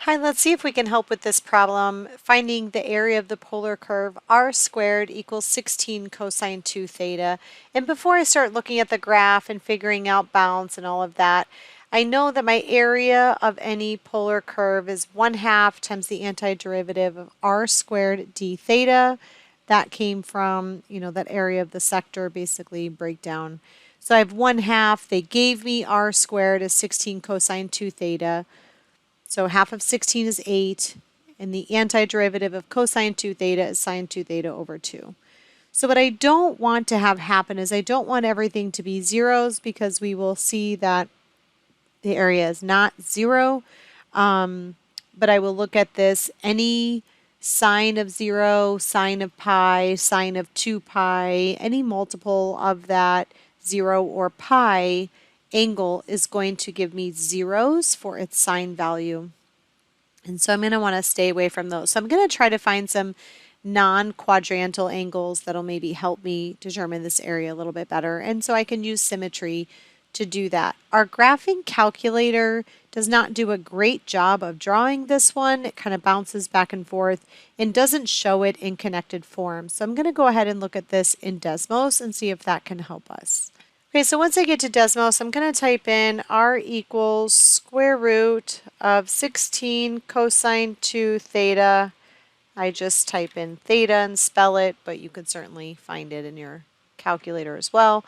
Hi, let's see if we can help with this problem, finding the area of the polar curve r squared equals 16 cosine 2 theta. And before I start looking at the graph and figuring out bounds and all of that, I know that my area of any polar curve is 1/2 times the antiderivative of r squared d theta. That came from, that area of the sector, basically breakdown. So I have 1/2. They gave me r squared as 16 cosine 2 theta. So half of 16 is 8, and the antiderivative of cosine 2 theta is sine 2 theta over 2. So what I don't want to have happen is I don't want everything to be zeros, because we will see that the area is not 0. But I will look at this, any sine of 0, sine of pi, sine of 2 pi, any multiple of that 0 or pi angle is going to give me zeros for its sine value. And so I'm going to want to stay away from those. So I'm going to try to find some non-quadrantal angles that'll maybe help me determine this area a little bit better. And so I can use symmetry to do that. Our graphing calculator does not do a great job of drawing this one. It kind of bounces back and forth and doesn't show it in connected form. So I'm going to go ahead and look at this in Desmos and see if that can help us. Okay, so once I get to Desmos, I'm going to type in r equals square root of 16 cosine 2 theta. I just type in theta and spell it, but you could certainly find it in your calculator as well,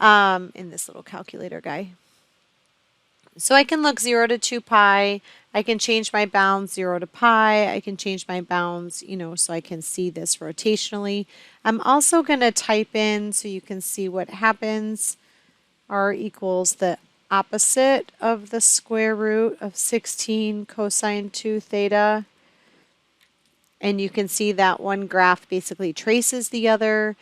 in this little calculator guy. So I can look 0 to 2 pi. I can change my bounds 0 to pi. I can change my bounds, so I can see this rotationally. I'm also going to type in so you can see what happens. R equals the opposite of the square root of 16 cosine 2 theta. And you can see that one graph basically traces the other.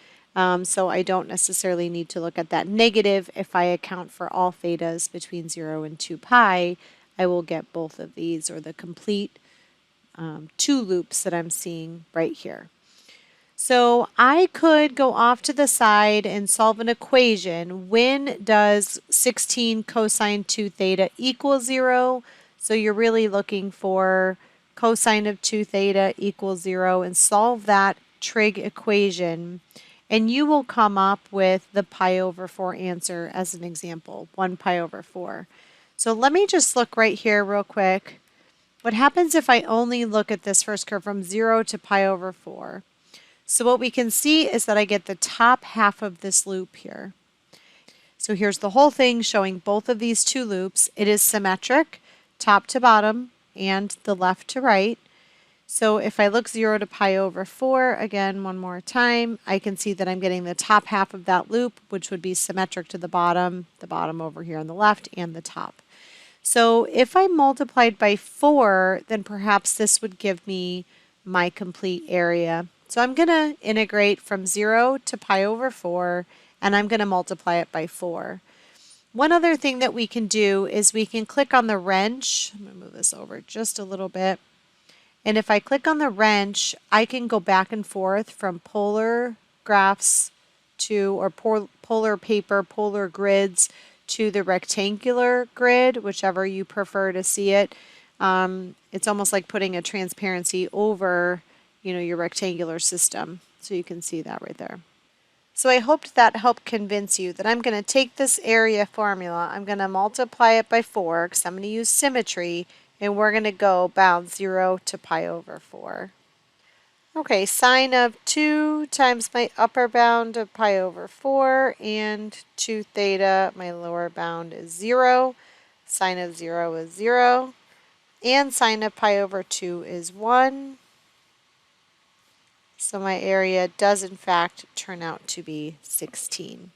So I don't necessarily need to look at that negative. If I account for all thetas between 0 and 2 pi, I will get both of these, or the complete 2 loops that I'm seeing right here. So I could go off to the side and solve an equation. When does 16 cosine 2 theta equal 0? So you're really looking for cosine of 2 theta equals 0 and solve that trig equation. And you will come up with the pi over 4 answer as an example, 1 pi over 4. So let me just look right here real quick. What happens if I only look at this first curve from 0 to pi over 4? So what we can see is that I get the top half of this loop here. So here's the whole thing showing both of these 2 loops. It is symmetric, top to bottom and the left to right. So if I look 0 to pi over 4, again, one more time, I can see that I'm getting the top half of that loop, which would be symmetric to the bottom over here on the left, and the top. So if I multiplied by 4, then perhaps this would give me my complete area. So I'm going to integrate from 0 to pi over 4, and I'm going to multiply it by 4. One other thing that we can do is we can click on the wrench. I'm going to move this over just a little bit. And if I click on the wrench, I can go back and forth from polar graphs to, or polar paper, polar grids to the rectangular grid, whichever you prefer to see it. It's almost like putting a transparency over, your rectangular system. So you can see that right there. So I hoped that helped convince you that I'm going to take this area formula, I'm going to multiply it by 4, because I'm going to use symmetry, and we're going to go bound 0 to pi over 4. Okay, sine of 2 times my upper bound of pi over 4, and 2 theta, my lower bound is 0. Sine of 0 is 0. And sine of pi over 2 is 1. So my area does in fact turn out to be 16.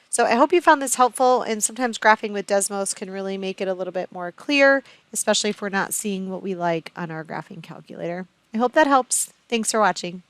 So I hope you found this helpful, and sometimes graphing with Desmos can really make it a little bit more clear, especially if we're not seeing what we like on our graphing calculator. I hope that helps. Thanks for watching.